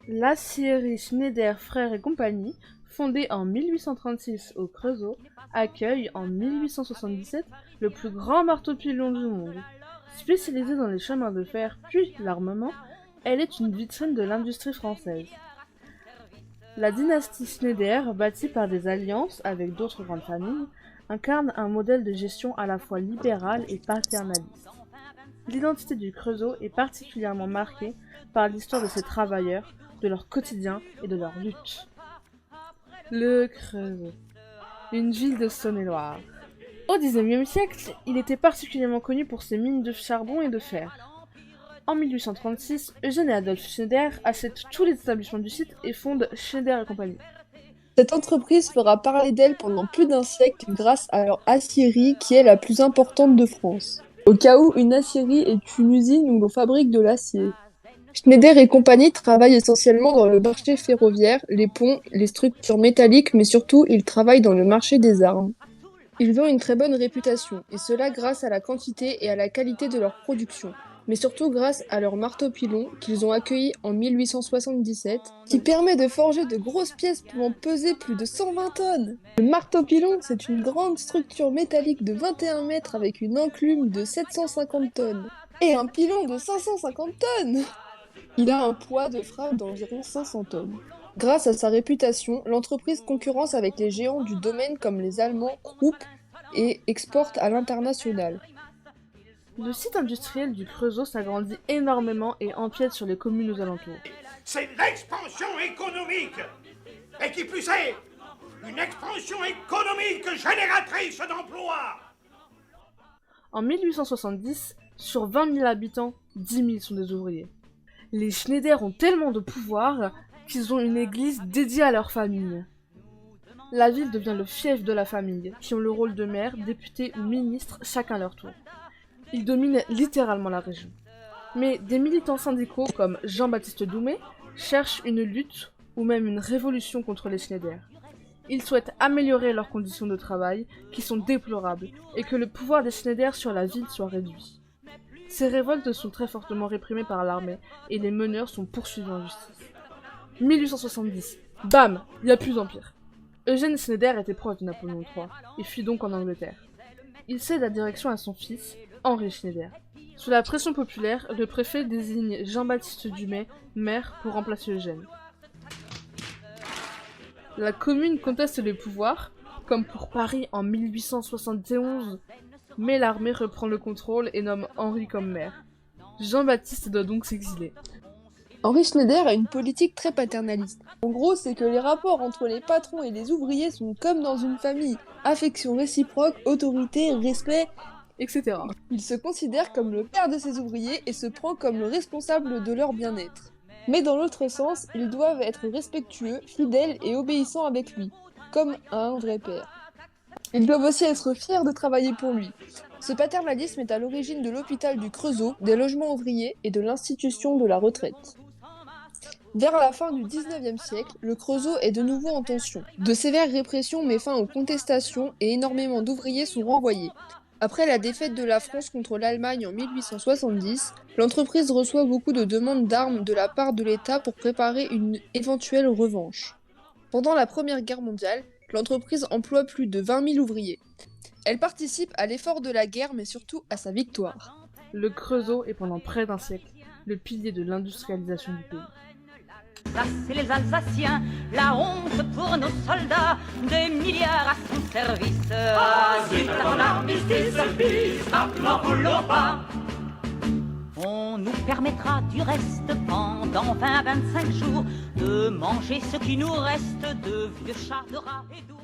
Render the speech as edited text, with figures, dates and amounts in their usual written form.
L'acierie Schneider Frères et Compagnie, fondée en 1836 au Creusot, accueille en 1877 le plus grand marteau-pilon du monde. Spécialisée dans les chemins de fer puis l'armement, elle est une vitrine de l'industrie française. La dynastie Schneider, bâtie par des alliances avec d'autres grandes familles, incarne un modèle de gestion à la fois libéral et paternaliste. L'identité du Creusot est particulièrement marquée par l'histoire de ses travailleurs, de leur quotidien et de leur lutte. Le Creusot, une ville de Saône-et-Loire. Au XIXe siècle, il était particulièrement connu pour ses mines de charbon et de fer. En 1836, Eugène et Adolphe Schneider achètent tous les établissements du site et fondent Schneider et Compagnie. Cette entreprise fera parler d'elle pendant plus d'un siècle grâce à leur aciérie qui est la plus importante de France. Au cas où, une aciérie est une usine où l'on fabrique de l'acier. Schneider et compagnie travaillent essentiellement dans le marché ferroviaire, les ponts, les structures métalliques, mais surtout, ils travaillent dans le marché des armes. Ils ont une très bonne réputation, et cela grâce à la quantité et à la qualité de leur production, mais surtout grâce à leur marteau-pilon qu'ils ont accueilli en 1877, qui permet de forger de grosses pièces pouvant peser plus de 120 tonnes. Le marteau-pilon, c'est une grande structure métallique de 21 mètres avec une enclume de 750 tonnes, et un pilon de 550 tonnes. Il a un poids de frappe d'environ 500 tonnes. Grâce à sa réputation, l'entreprise concurrence avec les géants du domaine comme les Allemands Krupp et exporte à l'international. Le site industriel du Creusot s'agrandit énormément et empiète sur les communes aux alentours. C'est l'expansion économique. Et qui plus est, une expansion économique génératrice d'emplois. En 1870, sur 20 000 habitants, 10 000 sont des ouvriers. Les Schneider ont tellement de pouvoir qu'ils ont une église dédiée à leur famille. La ville devient le fief de la famille, qui ont le rôle de maire, député ou ministre, chacun leur tour. Ils dominent littéralement la région. Mais des militants syndicaux comme Jean-Baptiste Doumet cherchent une lutte ou même une révolution contre les Schneider. Ils souhaitent améliorer leurs conditions de travail, qui sont déplorables, et que le pouvoir des Schneider sur la ville soit réduit. Ces révoltes sont très fortement réprimées par l'armée, et les meneurs sont poursuivis en justice. 1870, bam, il n'y a plus d'empire. Eugène Schneider était proche de Napoléon III, et fuit donc en Angleterre. Il cède la direction à son fils, Henri Schneider. Sous la pression populaire, le préfet désigne Jean-Baptiste Dumay maire pour remplacer Eugène. La commune conteste les pouvoirs, comme pour Paris en 1871, mais l'armée reprend le contrôle et nomme Henri comme maire. Jean-Baptiste doit donc s'exiler. Henri Schneider a une politique très paternaliste. En gros, c'est que les rapports entre les patrons et les ouvriers sont comme dans une famille. Affection réciproque, autorité, respect, etc. Il se considère comme le père de ses ouvriers et se prend comme le responsable de leur bien-être. Mais dans l'autre sens, ils doivent être respectueux, fidèles et obéissants avec lui, comme un vrai père. Ils doivent aussi être fiers de travailler pour lui. Ce paternalisme est à l'origine de l'hôpital du Creusot, des logements ouvriers et de l'institution de la retraite. Vers la fin du XIXe siècle, le Creusot est de nouveau en tension. De sévères répressions mettent fin aux contestations et énormément d'ouvriers sont renvoyés. Après la défaite de la France contre l'Allemagne en 1870, l'entreprise reçoit beaucoup de demandes d'armes de la part de l'État pour préparer une éventuelle revanche. Pendant la Première Guerre mondiale, l'entreprise emploie plus de 20 000 ouvriers. Elle participe à l'effort de la guerre mais surtout à sa victoire. Le Creusot est pendant près d'un siècle le pilier de l'industrialisation du pays. Ça c'est les Alsaciens, la honte pour nos soldats, des milliards à son service. On nous permettra du reste pendant 20-25 jours de manger ce qui nous reste de vieux chats de rats et d'ours.